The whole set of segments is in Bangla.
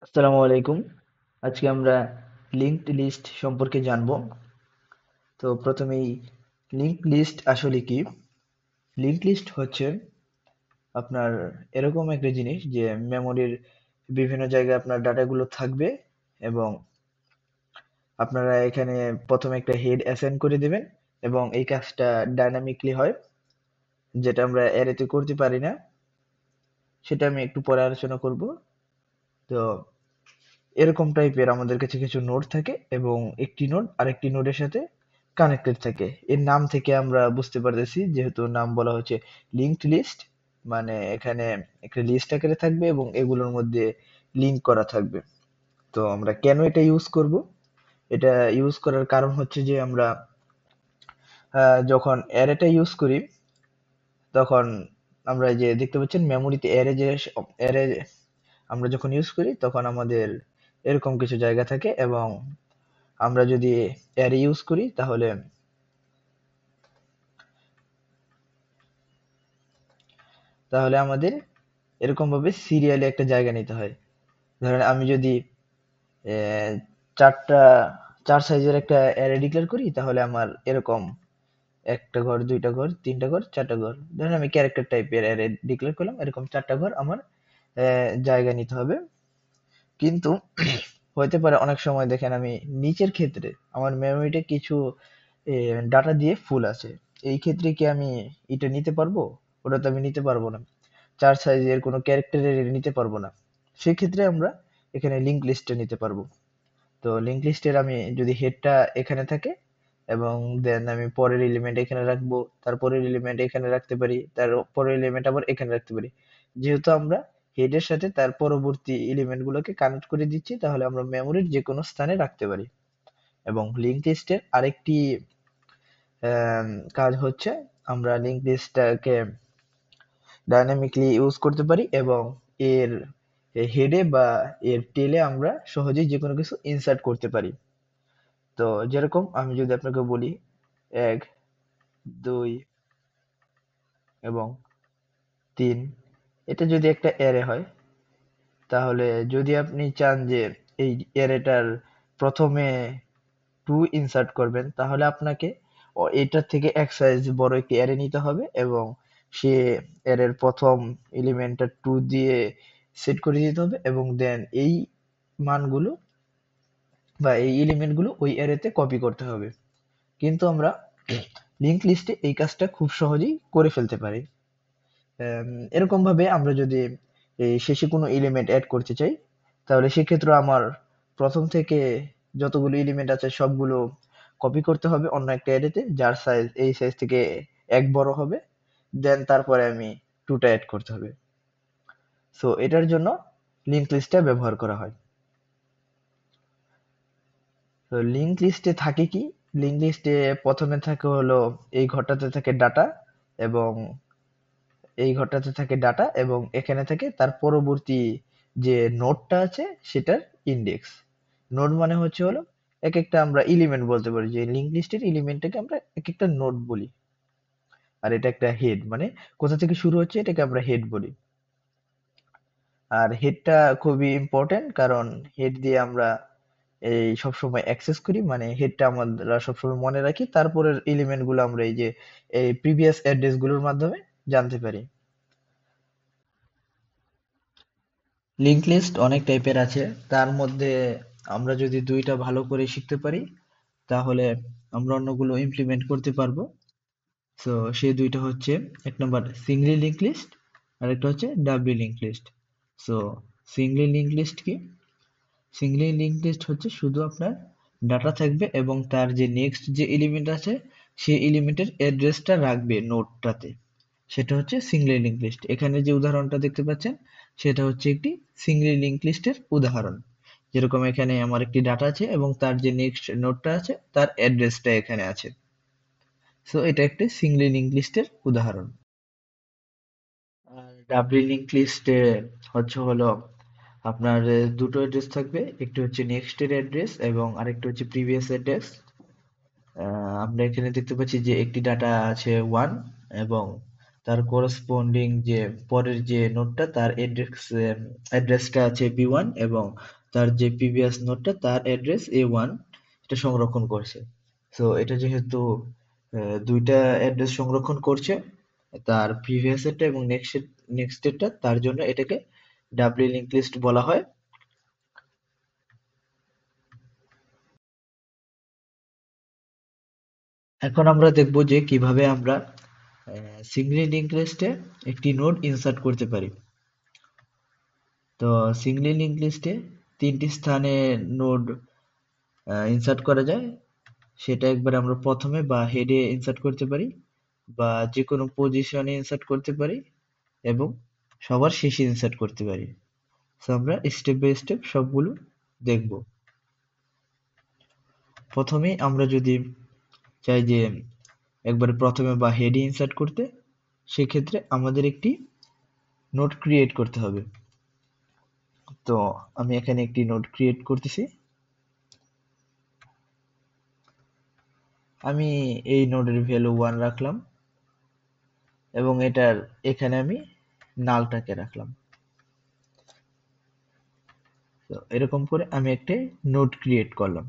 আসসালামু আলাইকুম। আজকে আমরা লিঙ্কড লিস্ট সম্পর্কে জানব। তো প্রথমেই লিঙ্কড লিস্ট আসলে কি? লিঙ্কড লিস্ট হচ্ছে আপনার এরকম একটা জিনিস যে মেমোরির বিভিন্ন জায়গায় আপনার ডাটাগুলো থাকবে এবং আপনারা এখানে প্রথমে একটা হেড অ্যাসাইন করে দিবেন এবং এই কাজটা ডাইনামিকলি হয়, যেটা আমরা অ্যারেতে করতে পারি না। সেটা আমি একটু পরে আলোচনা করব। তো এরকম টাইপের আমাদের কাছে কিছু নোড থাকে এবং একটি নোড আরেকটি নোডের সাথে কানেক্টেড থাকে। এর নাম থেকে আমরা বুঝতে পারতেছি, যেহেতু নাম বলা হচ্ছে লিঙ্কড লিস্ট, মানে এখানে একটা লিস্ট আকারে থাকবে এবং এগুলোর মধ্যে লিংক করা থাকবে। তো আমরা কেন এটা ইউজ করব? এটা ইউজ করার কারণ হচ্ছে যে আমরা যখন অ্যারেটা ইউজ করি তখন আমরা এই যে দেখতে পাচ্ছেন মেমোরিতে অ্যারে আমরা যখন ইউজ করি তখন আমাদের এরকম কিছু জায়গা থাকে এবং আমরা যদি অ্যারে ইউজ করি তাহলে আমাদের এরকম ভাবে সিরিয়ালে একটা জায়গা নিতে হয়। ধরেন আমি যদি আহ, চারটা চার সাইজের একটা অ্যারে ডিক্লেয়ার করি তাহলে আমার এরকম একটা ঘর, দুইটা ঘর, তিনটা ঘর, চারটা ঘর। ধরেন আমি ক্যারেক্টার টাইপের অ্যারে ডিক্লেয়ার করলাম, এরকম চারটা ঘর আমার জায়গা নিতে হবে। কিন্তু হতে পারে অনেক সময় দেখেন আমি নিচের ক্ষেত্রে আমার মেমোরিতে কিছু ডাটা দিয়ে ফুল আছে। এই ক্ষেত্রে কি আমি এটা নিতে পারবো? ওটা তো আমি নিতে পারবো না। চার সাইজের কোনো ক্যারেক্টারের নিতে পারবো না। সেক্ষেত্রে আমরা এখানে লিঙ্ক লিস্টে নিতে পারবো। তো লিঙ্ক লিস্টের আমি যদি হেডটা এখানে থাকে এবং দেন আমি পরের এলিমেন্ট এখানে রাখবো, তারপরের এলিমেন্ট এখানে রাখতে পারি, তার পরের এলিমেন্ট আবার এখানে রাখতে পারি। যেহেতু আমরা হেডের সাথে তার পরবর্তী এলিমেন্ট গুলোকে কানেক্ট করে দিচ্ছি, তাহলে আমরা মেমোরির যে কোনো স্থানে রাখতে পারি। এবং লিঙ্ক লিস্টের আরেকটি আম, কাজ হচ্ছে আমরা লিঙ্ক লিস্টটাকে ডাইনামিকলি ইউজ করতে পারি এবং এর হেডে বা এর টেলে আমরা সহজেই যে কোনো কিছু ইনসার্ট করতে পারি। তো যেরকম আমি যদি আপনাকে বলি ১, ২ এবং ৩, এটা যদি একটা অ্যারে হয়, তাহলে যদি আপনি চান যে এই অ্যারেটার প্রথমে 2 ইনসার্ট করবেন, তাহলে আপনাকে এটার থেকে এক সাইজ বড় একটি অ্যারে নিতে হবে এবং সে অ্যারের প্রথম এলিমেন্টটা 2 দিয়ে সেট করে দিতে হবে এবং দেন এই মানগুলো বা এই এলিমেন্টগুলো ওই অ্যারেতে কপি করতে হবে। কিন্তু আমরা লিংক লিস্টে এই কাজটা খুব সহজেই করে ফেলতে পারি। আম, এরকম ভাবে আমরা যদি এই শেষে কোনো এলিমেন্ট অ্যাড করতে চাই, তাহলে সেক্ষেত্রে আমার প্রথম থেকে যতগুলো এলিমেন্ট আছে সবগুলো কপি করতে হবে অন্য একটা অ্যারেতে, যার সাইজ এই সাইজ থেকে এক বড় হবে। দেন তারপরে আমি টুটা অ্যাড করতে হবে। সো এটার জন্য লিংক লিস্টটা ব্যবহার করা হয়। তো লিংক লিস্টে থাকে কি? লিংক লিস্টে প্রথমে থাকে হলো এই ঘরটাতে থাকে ডাটা এবং এখানে থাকে তার পরবর্তী যে নোডটা আছে সেটার ইনডেক্স। নোড মানে হচ্ছে হলো এক একটা আমরা এলিমেন্ট বলতে পারি, যে লিংক লিস্টের এলিমেন্টটাকে আমরা এক একটা নোড বলি। আর এটা একটা হেড, মানে কোথা থেকে শুরু হচ্ছে এটাকে আমরা হেড বলি। আর হেডটা খুবই ইম্পর্টেন্ট, কারণ হেড দিয়ে আমরা এই সবসময় অ্যাক্সেস করি, মানে হেডটা আমরা সবসময় মনে রাখি, তারপরের এলিমেন্ট গুলো আমরা এই যে এই প্রিভিয়াস অ্যাড্রেস গুলোর মাধ্যমে জানতে পারি। লিংক লিস্ট অনেক টাইপের আছে, তার মধ্যে আমরা যদি দুইটা ভালো করে শিখতে পারি তাহলে আমরা অন্যগুলো ইমপ্লিমেন্ট করতে পারবো। তো সেই দুইটা হচ্ছে, এক নম্বর সিঙ্গলি লিংক লিস্ট আর একটা হচ্ছে ডাবলি link list. So Singoli link list কি? সিঙ্গলি লিংক লিস্ট হচ্ছে শুধু আপনার ডাটা থাকবে এবং তার যে নেক্সট যে এলিমেন্ট আছে সেই এলিমেন্টের অ্যাড্রেসটা রাখবে নোডটাতে। সেটা হচ্ছে সিঙ্গলি লিংক লিস্ট। এখানে যে উদাহরণটা দেখতে পাচ্ছেন সেটা হচ্ছে একটি সিঙ্গলি লিংক লিস্টের উদাহরণ। যেরকম এখানে আমার একটি ডাটা আছে এবং তার যে নেক্সট নোডটা আছে তার অ্যাড্রেসটা এখানে আছে। সো এটা একটি সিঙ্গলি লিংক লিস্টের উদাহরণ। আর ডাবলি লিংক লিস্টে হচ্ছে হলো আপনার দুটো অ্যাড্রেস থাকবে, একটি হচ্ছে নেক্সট এর অ্যাড্রেস এবং আরেকটি হচ্ছে প্রিভিয়াস অ্যাড্রেস। আমরা এখানে দেখতে পাচ্ছি যে একটি ডাটা আছে 1 এবং তার করসপন্ডিং যে পরের যে নোডটা তার অ্যাড্রেসটা আছে B1 এবং তার যে প্রিভিয়াস নোডটা তার অ্যাড্রেস A1 এটা সংরক্ষণ করছে। সো এটা যেহেতু দুইটা অ্যাড্রেস সংরক্ষণ করছে, তার প্রিভিয়াস এরটা এবং নেক্সট এরটা, তার জন্য এটাকে ডাবলি লিঙ্ক লিস্ট বলা হয়। এখন আমরা দেখব যে কিভাবে আমরা সিঙ্গলি লিঙ্ক লিস্টে একটি নোড ইনসার্ট করতে পারি। তো সিঙ্গলি লিঙ্ক লিস্টে তিনটি স্থানে নোড ইনসার্ট করা যায়। সেটা একবার আমরা প্রথমে বা হেডে ইনসার্ট করতে পারি, বা যে কোনো পজিশনে ইনসার্ট করতে পারি, এবং সবার শেষে ইনসার্ট করতে পারি। তো আমরা স্টেপ বাই স্টেপ সবগুলো দেখব। প্রথমেই আমরা যদি চাই যে একবারে প্রথমে বা হেডে ইনসার্ট করতে, সেক্ষেত্রে আমাদের একটি নোড ক্রিয়েট করতে হবে। তো আমি এখানে একটি নোড ক্রিয়েট করতেছি। আমি এই নোডের ভ্যালু 1 রাখলাম এবং এটার এখানে আমি নালটাকে রাখলাম। তো এরকম করে আমি একটা নোড ক্রিয়েট করলাম।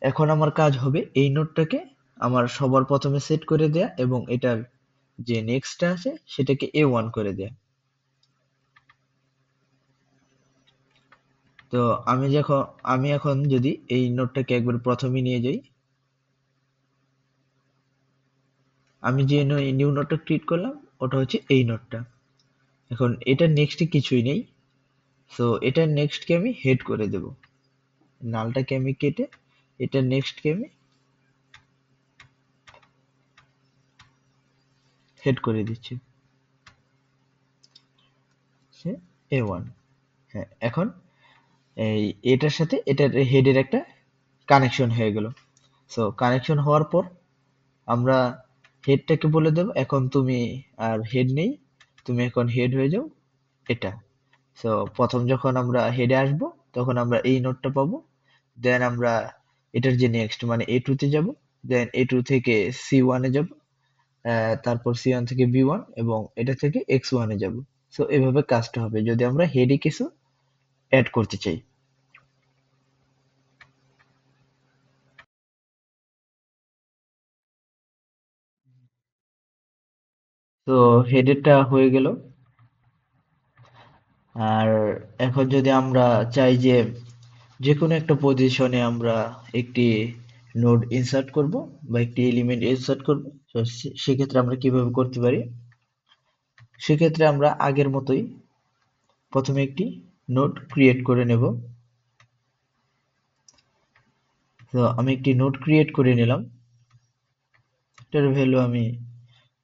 এখন আমার কাজ হবে এই নোডটাকে আমার সবার প্রথমে সেট করে দেয়া এবং এটার যে নেক্সটটা আছে সেটাকে A1 করে দেয়া। তো আমি এখন যদি এই নোডটাকে একবার প্রথমে নিয়ে যাই, আমি যে নিউ নোডটা ক্রিয়েট করলাম ওটা হচ্ছে এই নোডটা। এখন এটার নেক্সটে কিছুই নেই, সো এটার নেক্সটকে আমি হেড করে দেব। নালটাকে আমি কেটে এটার নেক্সটকে আমি হেড করে দিচ্ছি, সে A1। হ্যাঁ, এখন এই এটার সাথে এটার হেডের একটা কানেকশন হয়ে গেল। সো কানেকশন হওয়ার পর আমরা হেডটাকে বলে দেব এখন তুমি আর হেড নেই, তুমি এখন হেড হয়ে যাও এটা। সো প্রথম যখন আমরা হেডে আসব তখন আমরা এই নোটটা পাবো, দেন আমরা এটার যে নেক্সট মানে A2 তে যাব, দেন A2 থেকে C1 এ যাব, তারপর C1 থেকে B1 এবং এটা থেকে X1 এ যাব। সো এভাবে কাজটা হবে যদি আমরা হেডে কিছু অ্যাড করতে চাই। তো হেডেরটা হয়ে গেল। আর এখন যদি আমরা চাই যে যে কোনো একটা পজিশনে আমরা একটি নোড ইনসার্ট করব বা একটি এলিমেন্ট ইনসার্ট করব, তো সেক্ষেত্রে আমরা কিভাবে করতে পারি? সেক্ষেত্রে আমরা আগের মতোই প্রথমে একটি নোড ক্রিয়েট করে নেব। তো আমি একটি নোড ক্রিয়েট করে নিলাম, এটার ভ্যালু আমি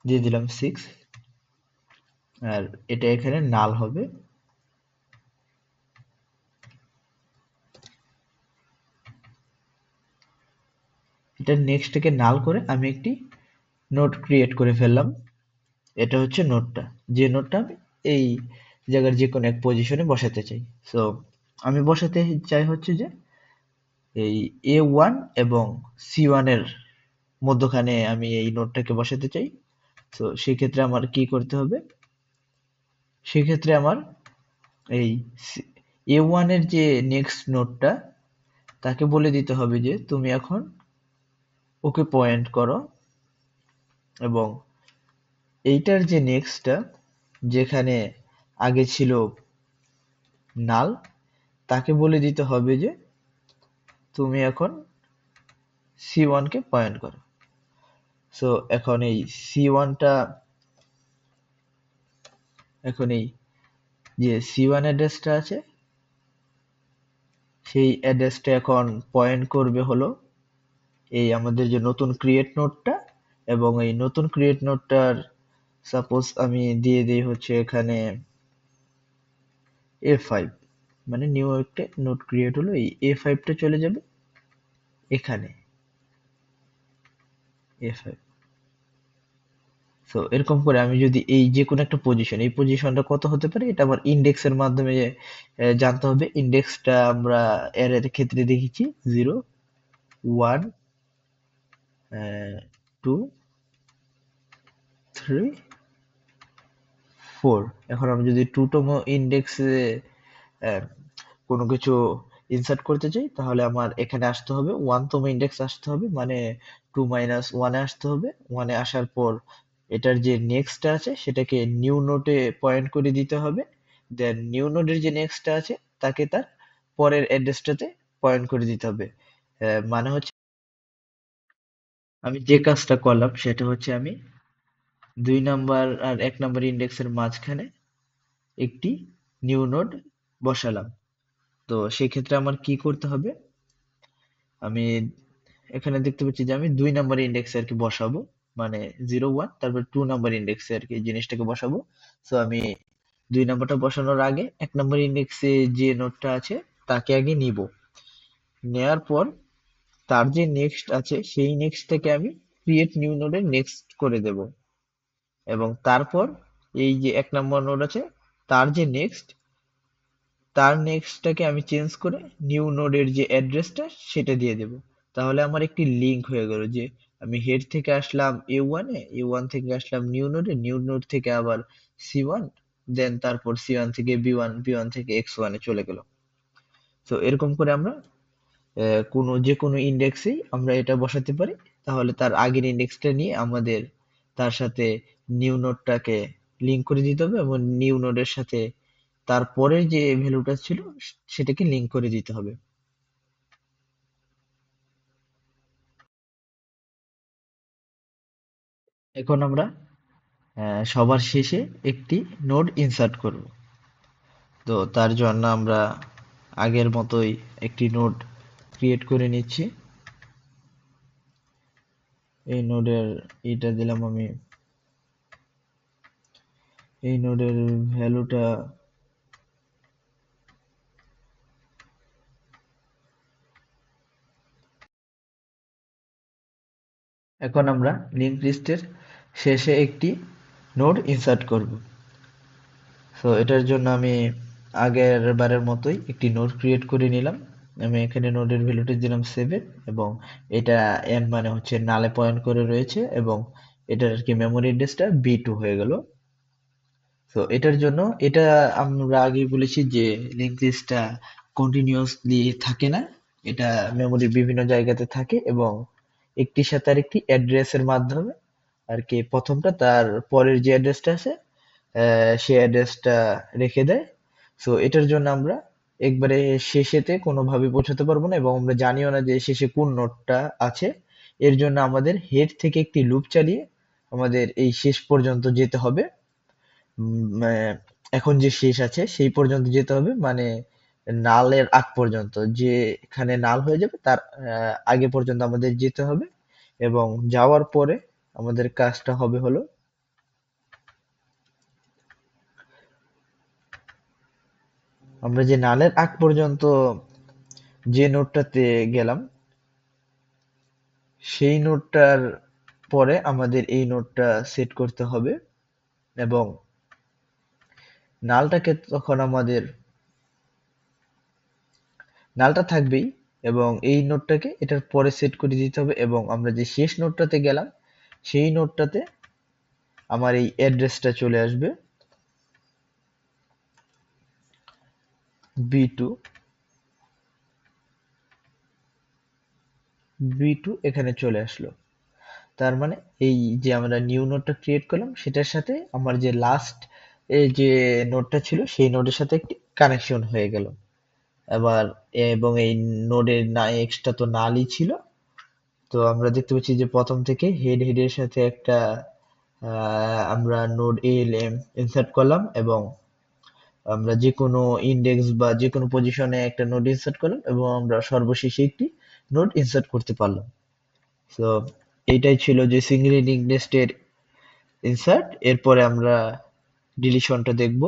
দিয়ে দিলাম 6, আর এটা এখানে নাল হবে। এটা নেক্সটটাকে নাল করে আমি একটি নোড ক্রিয়েট করে ফেললাম। এটা হচ্ছে নোডটা, যে নোডটা আমি এই জায়গার যে কোনো এক পজিশনে বসাতে চাই। সো আমি বসাতে চাই হচ্ছে যে এই A1 এবং C1 এর মধ্যখানে আমি এই নোডটাকে বসাতে চাই। তো সেক্ষেত্রে আমার কি করতে হবে? সেক্ষেত্রে আমার এই A1 এর যে নেক্সট নোডটা তাকে বলে দিতে হবে যে তুমি এখন ওকে পয়েন্ট করো, এবং এইটার যে নেক্সটটা যেখানে আগে ছিল নাল তাকে বলে দিতে হবে যে তুমি এখন C1 কে পয়েন্ট করো। সো এখন এই C1টা, এখন এই যে C1 অ্যাড্রেসটা আছে সেই অ্যাড্রেসটা এখন পয়েন্ট করবে হলো এই আমাদের যে নতুন ক্রিয়েট নোডটা, এবং এই নতুন ক্রিয়েট নোডটার সাপোজ আমি দিয়ে দিই হচ্ছে এখানে A5, মানে নিউ একটা নোড ক্রিয়েট হলো, এই A5টা চলে যাবে এখানে A5। সো এরকম করে আমি যদি এই যে কোনো একটা পজিশন, এই পজিশনটা কত হতে পারে এটা আমার ইন্ডেক্সের মাধ্যমে জানতে হবে। ইন্ডেক্সটা আমরা অ্যারের ক্ষেত্রে দেখেছি 0, 1, 2, 3 4। এখন আমি যদি 2তম ইন্ডেক্সে কোনো কিছু ইনসার্ট করতে চাই তাহলে আমার এখানে আসতে হবে, 1তম ইন্ডেক্স আসতে হবে, মানে 2 মাইনাস 1 এ আসতে হবে। 1 এ আসার পর এটার যে নেক্সটটা আছে সেটাকে নিউ নোটে পয়েন্ট করে দিতে হবে। দেন নিউ নোডের যে নেক্সটটা আছে তাকে তার পরের অ্যাড্রেসটাতে পয়েন্ট করে দিতে হবে। মানে হচ্ছে আমি যে কাজটা করলাম সেটা হচ্ছে আমি 2 নাম্বার আর 1 নাম্বার ইন্ডেক্সের মাঝখানে একটি নিউ নোড বসালাম। তো সেক্ষেত্রে আমার কি করতে হবে, আমি এখানে দেখতে পাচ্ছি যে আমি 2 নাম্বার ইন্ডেক্সে আর কি বসাবো, মানে 0 1 তারপর 2 নাম্বার ইন্ডেক্সে আর কি জিনিসটাকে বসাবো। সো আমি 2 নাম্বারটা বসানোর আগে 1 নাম্বার ইন্ডেক্সে যে নোডটা আছে তাকে আগে নিব, নেয়ার পর তার যে নেক্সট আছে সেই নেক্সট থেকে আমি ক্রিয়েট নিউ নোডে নেক্সট করে দেব, এবং তারপর এই যে 1 নম্বর নোড আছে তার যে নেক্সট, তার নেক্সটটাকে আমি চেঞ্জ করে নিউ নোডের যে অ্যাড্রেসটা সেটা দিয়ে দেব। তাহলে আমার একটি লিংক হয়ে গেল যে আমি হেড থেকে আসলাম এ ওয়ান থেকে আসলাম নিউ নোডে, নিউ নোড থেকে আবার সি1, দেন তারপর সি1 থেকে বি1, বি1 থেকে এক্স1 এ চলে গেল। তো এরকম করে আমরা কোনো যে কোনো ইন্ডেক্সেই আমরা এটা বসাতে পারি। তাহলে তার আগের ইন্ডেক্সটা নিয়ে আমাদের তার সাথে নিউ নোডটাকে লিংক করে দিতে হবে, এবং নিউ নোডের সাথে তারপরের যে ভ্যালুটা ছিল সেটাকে লিংক করে দিতে হবে। এখন আমরা সবার শেষে একটি নোড ইনসার্ট করব। তো তার জন্য আমরা আগের মতোই একটি নোড ক্রিয়েট করে নিচ্ছি। এই নোডের এটা দিলাম আমি, এই নোডের ভ্যালুটা এখন আমরা লিংক লিস্টের শেষে একটি নোড ইনসার্ট করব। সো এটার জন্য আমি আগের বারের মতোই একটি নোড ক্রিয়েট করে নিলাম। আমি এখানে নোডের ভ্যালুটি দিলাম 7, এবং এটা এন মানে হচ্ছে নালে পয়েন্ট করে রয়েছে, এবং এটার আর কি মেমোরি অ্যাড্রেসটা বি2 হয়ে গেল। তো এটার জন্য এটা আমরা আগেই বলেছি যে লিংক লিস্টটা কন্টিনিউয়াসলি থাকে না, এটা মেমোরির বিভিন্ন জায়গাতে থাকে, এবং একটির সাথে আরেকটি অ্যাড্রেসের মাধ্যমে আর কি প্রথমটা তার পরের যে অ্যাড্রেসটা আছে সেই অ্যাড্রেসটা রেখে দেয়। সো এটার জন্য আমরা একবারে শেষেতে কোনোভাবে পৌঁছাতে পারবো না, এবং আমরা জানিও না যে শেষে কোন নোডটা আছে। এর জন্য আমাদের হেড থেকে একটি লুপ চালিয়ে আমাদের এই শেষ পর্যন্ত যেতে হবে। এখন যে শেষ আছে সেই পর্যন্ত যেতে হবে, মানে নালের আগ পর্যন্ত, যেখানে নাল হয়ে যাবে তার আগে পর্যন্ত আমাদের যেতে হবে। এবং যাওয়ার পরে আমাদের কাজটা হবে হলো, আমরা যে নালের আগ পর্যন্ত যে নোডটাতে গেলাম সেই নোডটার পরে আমাদের এই নোডটা সেট করতে হবে, এবং নালটাকে তখন আমাদের, নালটা থাকবেই, এবং এই নোডটাকে এটার পরে সেট করে দিতে হবে, এবং আমরা যে শেষ নোডটাতে গেলাম সেই নোডটাতে আমার এই অ্যাড্রেসটা চলে আসবে বি2, বি2 এখানে চলে আসলো। তার মানে এই যে আমরা নিউ নোডটা ক্রিয়েট করলাম সেটার সাথে আমার যে লাস্ট এই যে নোডটা ছিল সেই নোডের সাথে একটি কানেকশন হয়ে গেল। আবার এবং এই নোডের না এক্সট্রা তো নালই ছিল। তো আমরা দেখতে পাচ্ছি যে প্রথম থেকে হেডের সাথে একটা আমরা নোড এলএম ইনসার্ট করলাম, এবং আমরা যে কোনো ইন্ডেক্স বা যে কোনো পজিশনে একটা নোড ইনসার্ট করলাম, এবং আমরা সর্বশেষে একটি নোড ইনসার্ট করতে পারলাম। তো এইটাই ছিল যে সিঙ্গেল লিংক লিস্টের ইনসার্ট। এরপরে আমরা ডিলিশনটা দেখব।